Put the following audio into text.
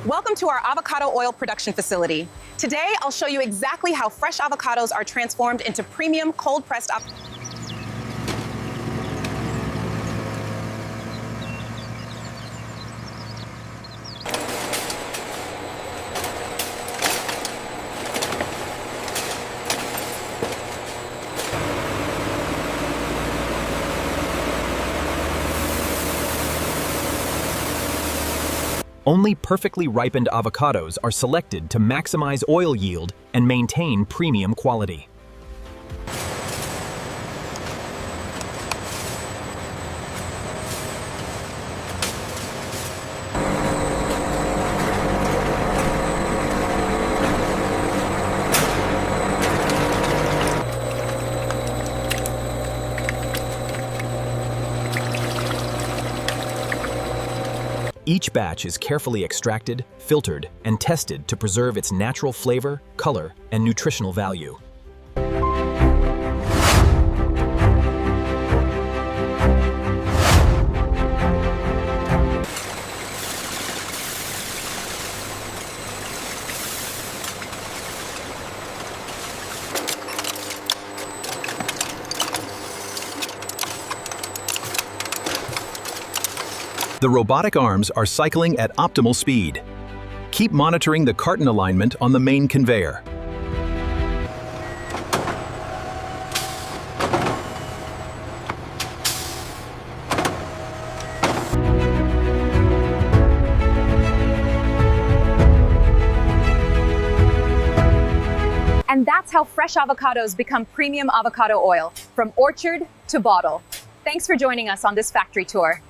Welcome to our avocado oil production facility. Today, I'll show you exactly how fresh avocados are transformed into premium cold-pressed avocados. Only perfectly ripened avocados are selected to maximize oil yield and maintain premium quality. Each batch is carefully extracted, filtered, and tested to preserve its natural flavor, color, and nutritional value. The robotic arms are cycling at optimal speed. Keep monitoring the carton alignment on the main conveyor. And that's how fresh avocados become premium avocado oil, from orchard to bottle. Thanks for joining us on this factory tour.